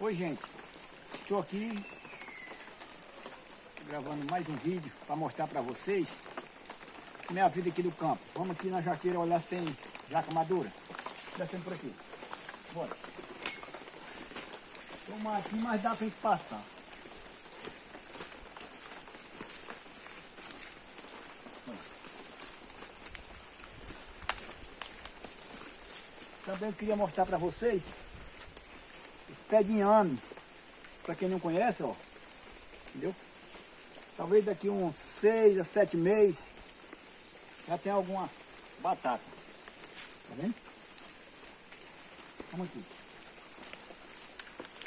Oi gente, estou aqui gravando mais um vídeo para mostrar para vocês minha vida aqui do campo. Vamos aqui na jaqueira olhar se tem jaca madura. Descendo por aqui. Bora. Tem um matinho, mas dá para gente passar. Também eu queria mostrar para vocês esse pé de inhame. Para quem não conhece, ó, entendeu? Talvez daqui uns 6 a 7 meses já tem alguma batata. Tá vendo? Vamos aqui.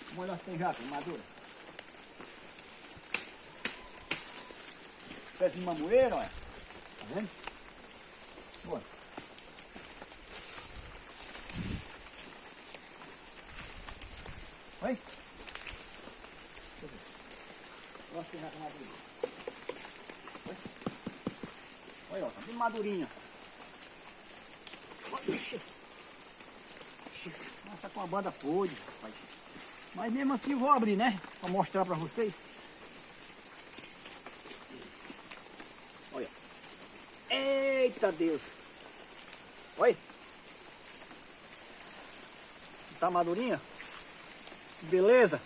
Vamos olhar se tem jaca madura. Pé de mamoeiro, olha. Tá vendo? Bora. Oi? Deixa eu ver. Nossa, tem jaca madura. Oi? Olha, ó, tá bem madurinha. Ixi. Nossa, tá com uma banda podre, rapaz. Mas mesmo assim eu vou abrir, né? Pra mostrar pra vocês. Olha. Eita Deus. Olha. Tá madurinha? Beleza?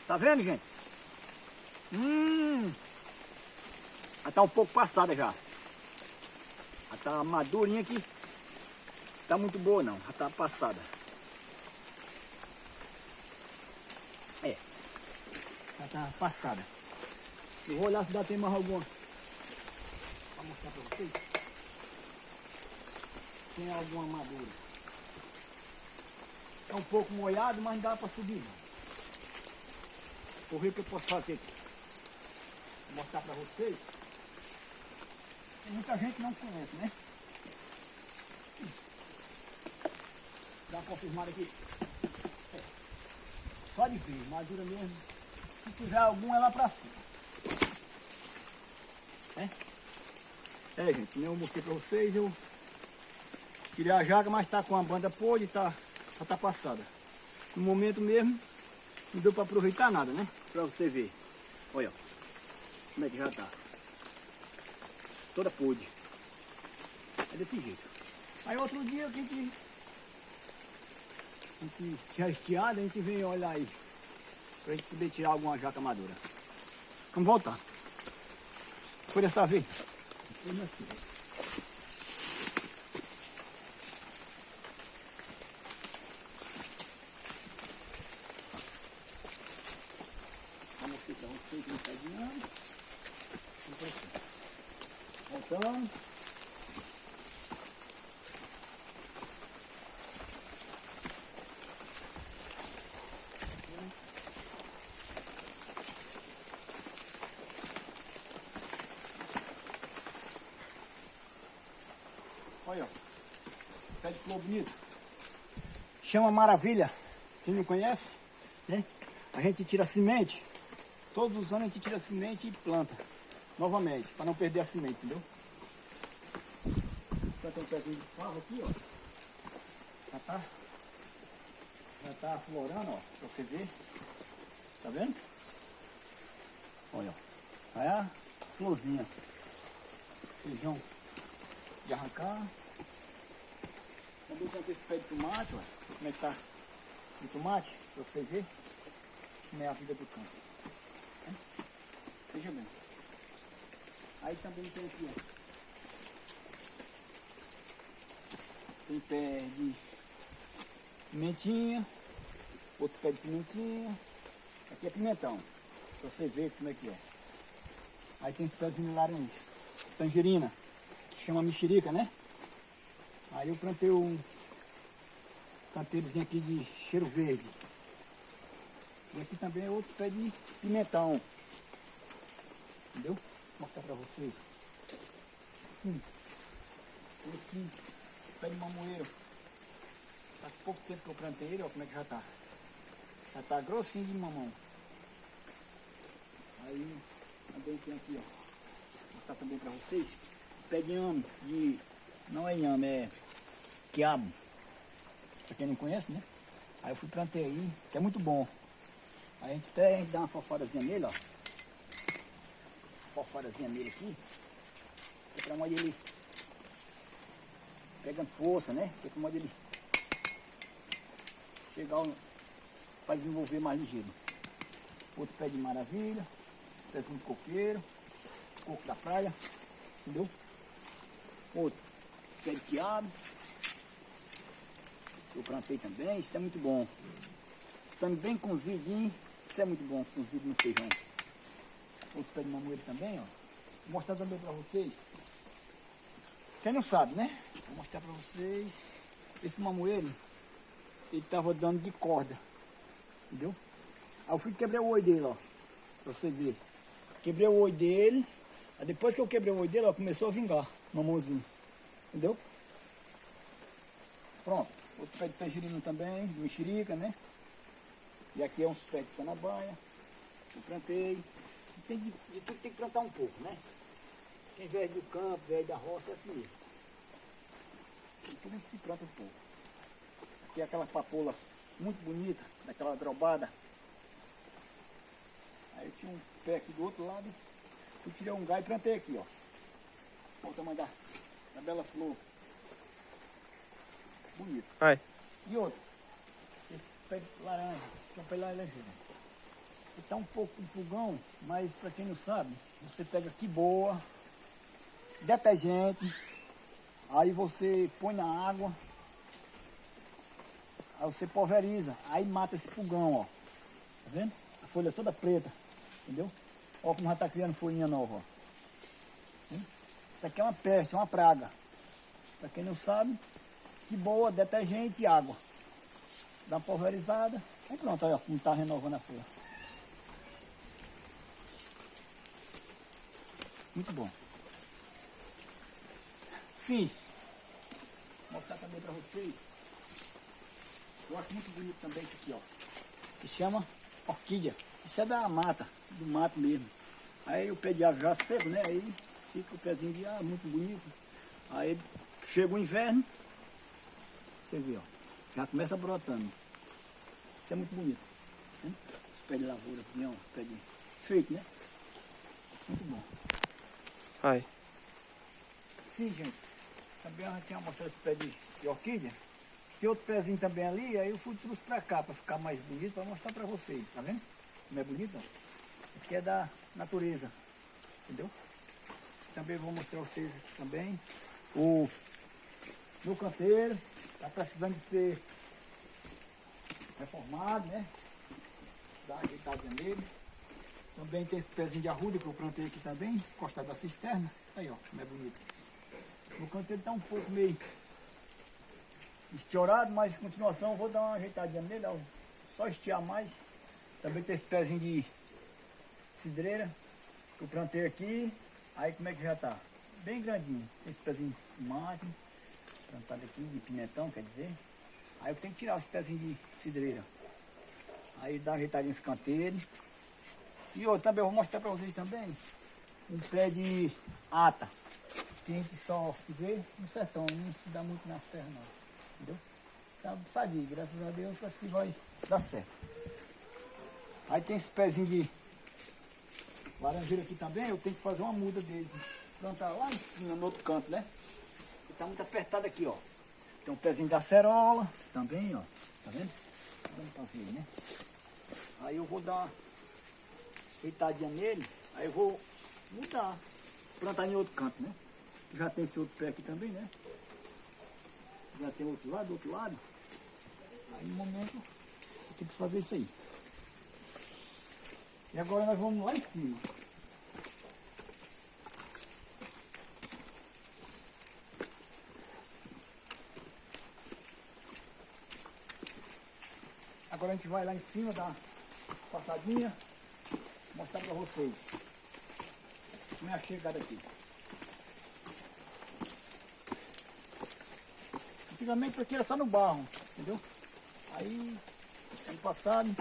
Tá vendo, gente? Ela tá um pouco passada já. Ela tá madurinha aqui. Tá muito boa não, já tá passada. É. Já tá passada. Eu vou olhar se dá tem mais alguma. Pra mostrar pra vocês. Tem alguma madura. É um pouco molhado, mas dá pra subir. Vou ver o que eu posso fazer aqui. Vou mostrar pra vocês. Tem muita gente que não conhece, né? Dá uma confirmada aqui. É. Só de ver, madura mesmo. Se tiver algum, é lá pra cima. É, gente, nem eu mostrei pra vocês, eu tirei a jaca, mas tá com a banda podre, já tá passada. No momento mesmo, não deu pra aproveitar nada, né? Pra você ver. Olha, ó, como é que já tá. Toda podre. É desse jeito. Aí outro dia a gente já estiada, a gente vem olhar aí. Pra gente poder tirar alguma jaca madura. Vamos voltar. Foi dessa vez. Vamos aqui. Vamos ficar um pouquinho pegadinho. Voltando. Olha, ó, pé de flor bonito. Chama maravilha. Quem não conhece, né? A gente tira a semente. Todos os anos a gente tira a semente e planta novamente, para não perder a semente, entendeu? Planta um pezinho de fava aqui, ó. Já tá aflorando, ó, pra você ver. Tá vendo? Olha, ó. Aí a florzinha. Feijão de arrancar. Também tem esse pé de tomate, ó. Como é que tá o tomate, pra você ver como é a vida do campo. Veja bem. Aí também tem aqui, ó. Tem pé de pimentinha, outro pé de pimentinha. Aqui é pimentão, pra você ver como é que é. Aí tem esse pezinho de laranja, tangerina, que chama mexerica, né? Aí eu plantei um canteirozinho aqui de cheiro verde. E aqui também é outro pé de pimentão. Entendeu? Vou mostrar pra vocês. Esse pé de mamoeiro. Faz pouco tempo que eu plantei ele, ó como é que já tá. Já tá grossinho de mamão. Aí também tem aqui, ó. Vou mostrar também pra vocês. Pé de inhame, não é inhame, é quiabo. Pra quem não conhece, né? Aí eu fui plantei aí, que é muito bom. Aí a gente até dá uma fofadazinha nele, ó. Fofadazinha nele aqui. Que é pra onde ele pegando força, né? Que é pra onde ele chegar para desenvolver mais ligeiro. Outro pé de maravilha, pezinho de coqueiro, coco da praia, entendeu? Outro pé de quiabo, eu plantei também, isso é muito bom. Estando bem cozidinho, isso é muito bom, cozido no feijão. Outro pé de mamoeiro também, ó. Vou mostrar também para vocês. Quem não sabe, né? Vou mostrar para vocês. Esse mamoeiro, ele tava dando de corda, entendeu? Aí eu fui quebrar o olho dele, ó, pra você ver. Quebrei o olho dele, aí depois que eu quebrei o olho dele, ó, começou a vingar, mamãozinho, entendeu? Pronto, outro pé de tangerina também, de mexerica, né? E aqui é uns pés de sanabaia, eu plantei. De tudo tem que plantar um pouco, né? Quem vier do campo, vier da roça, é assim mesmo. De tudo que se planta um pouco. Aqui é aquela papoula muito bonita, daquela drobada. Aí eu tinha um pé aqui do outro lado, fui tirar um galho e plantei aqui, ó. Olha o tamanho da bela flor. Bonito. Ai. E outro, esse pé de laranja, que é um pé de laranja. Ele tá um pouco com pulgão, mas para quem não sabe, você pega aqui boa, detergente, aí você põe na água, aí você pulveriza, aí mata esse pulgão, ó. Tá vendo? A folha toda preta, entendeu? Ó como já tá criando folhinha nova, ó. Isso aqui é uma peste, é uma praga. Para quem não sabe, que boa, detergente e água. Dá uma pulverizada, aí pronto, aí ó, como tá renovando a folha. Muito bom. Sim. Vou mostrar também para vocês. Eu acho muito bonito também isso aqui, ó. Se chama orquídea. Isso é da mata, do mato mesmo. Aí o pé de árvore já seco, né? Aí fica o pezinho de árvore muito bonito. Aí chega o inverno, você vê, ó. Já começa brotando. Isso é muito bonito. Né? Os pés de lavoura, assim, ó. Pé de feito, né? Muito bom. Ai. Sim, gente. Também a gente tinha mostrado esse pé de orquídea. Tem outro pezinho também ali, aí eu fui trouxe pra cá para ficar mais bonito, para mostrar para vocês, tá vendo? Como é bonito, ó. Aqui é da natureza, entendeu? Também vou mostrar para vocês aqui também. O meu canteiro, tá precisando de ser reformado, né? Dá uma ajeitadinha nele. Também tem esse pezinho de arruda que eu plantei aqui também, encostado da cisterna. Aí, ó, como é bonito. O canteiro tá um pouco meio estiorado, mas em continuação eu vou dar uma ajeitadinha nele, ó, só estiar mais. Também tem esse pezinho de cidreira que eu plantei aqui. Aí como é que já tá? Bem grandinho. Tem esse pezinho de máquina, plantado aqui, de pimentão, quer dizer. Aí eu tenho que tirar esse pezinho de cidreira. Aí dá uma ajeitadinha nesse canteiro. E eu também vou mostrar para vocês também um pé de ata, que a gente só se vê no sertão, não se dá muito na serra não, entendeu? Tá sadio, graças a Deus, acho que vai dar certo. Aí tem esse pezinho de laranjeira aqui também, eu tenho que fazer uma muda deles, plantar lá em cima, no outro canto, né? Que tá muito apertado aqui, ó. Tem um pezinho de acerola também, ó, tá vendo? Tá dando pra ver, né? Aí eu vou dar uma ajeitadinha nele, aí eu vou mudar, plantar em outro canto, né? Já tem esse outro pé aqui também, né? Já tem outro lado, outro lado. Aí no momento eu tenho que fazer isso aí. E agora nós vamos lá em cima. Agora a gente vai lá em cima, dar uma passadinha, mostrar para vocês como é a chegada aqui. Antigamente isso aqui era só no barro, entendeu? Aí, ano passado,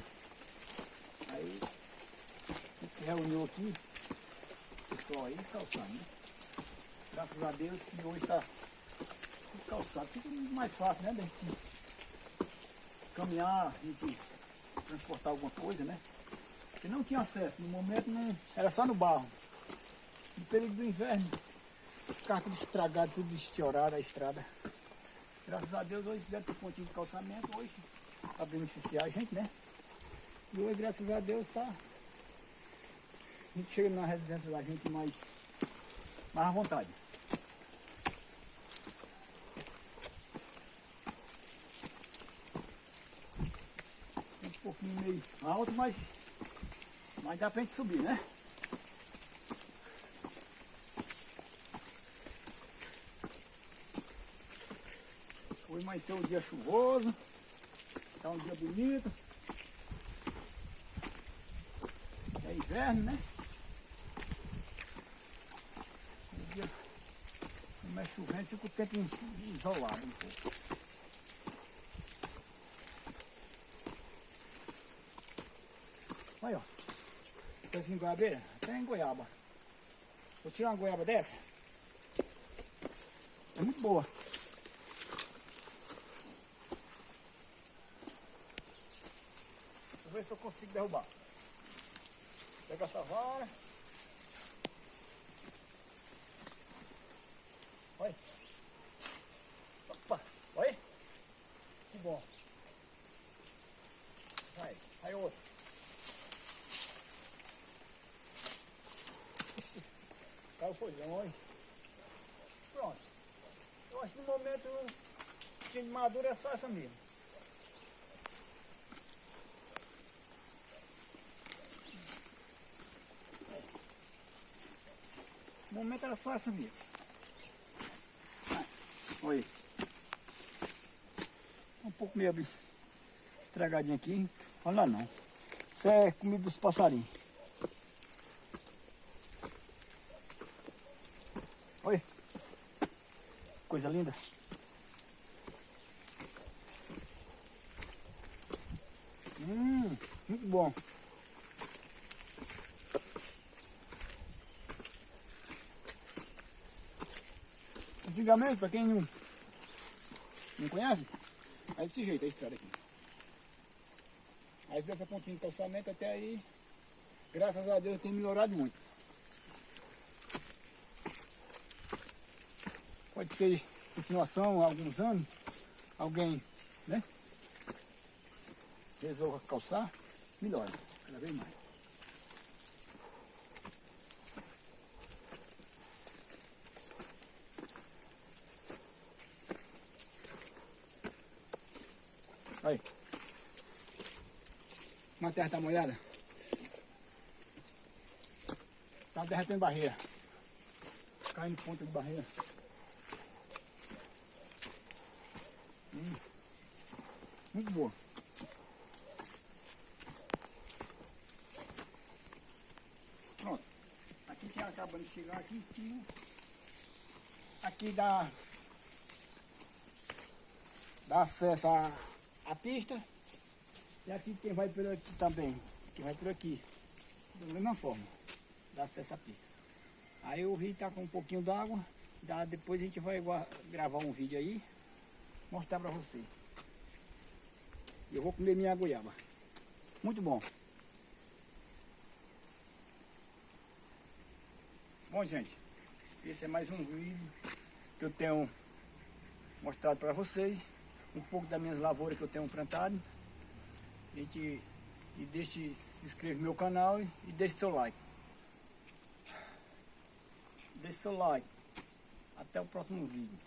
aí a gente se reuniu aqui, o pessoal aí calçando, né? Graças a Deus que hoje está tudo calçado, fica mais fácil, né, da gente caminhar, a gente transportar alguma coisa, né? Porque não tinha acesso, no momento não, era só no barro. No período do inverno, ficava tudo estragado, tudo estiorado a estrada. Graças a Deus hoje fizeram esse pontinho de calçamento, hoje para beneficiar a gente, né? E hoje, graças a Deus, tá. A gente chega na residência da gente mais à vontade. Um pouquinho meio alto, mas dá pra gente subir, né? Hoje vai ser um dia chuvoso, tá um dia bonito. É inverno, né? O dia como é chovendo, fica o tempo isolado um pouco. Olha, ó. Pezinho de goiabeira, até em goiaba. Vou tirar uma goiaba dessa. É muito boa. Vou ver se eu consigo derrubar. Pega essa vara. Olha. Opa, olha. Que bom. Vai outro. Caiu o folhão, olha. Pronto. Eu acho que no momento de madura é só essa mesmo. No momento era só essa mesmo. Olha. Um pouco meio estragadinho aqui. Olha lá não. Isso é comida dos passarinhos. Olha. Coisa linda. Muito bom. Antigamente, para quem não conhece, é desse jeito a estrada aqui. Aí essa pontinha de calçamento até aí, graças a Deus, tem melhorado muito. Pode ser continuação, há alguns anos, alguém, né, resolva calçar, melhora cada vez mais. Aí. Uma terra tá molhada. Tá derretendo barreira. Caindo ponta de barreira. Muito boa. Pronto. Aqui tinha acabando de chegar aqui em cima. Aqui dá acesso à pista. E aqui quem vai por aqui também, que vai por aqui, da mesma forma, dá acesso à pista. Aí o rio está com um pouquinho d'água, depois a gente vai gravar um vídeo aí, mostrar para vocês. E eu vou comer minha goiaba. Muito bom. Bom, gente, esse é mais um vídeo que eu tenho mostrado para vocês, um pouco das minhas lavouras que eu tenho plantado. E deixe se inscrever no meu canal e deixe seu like. Deixe seu like. Até o próximo vídeo.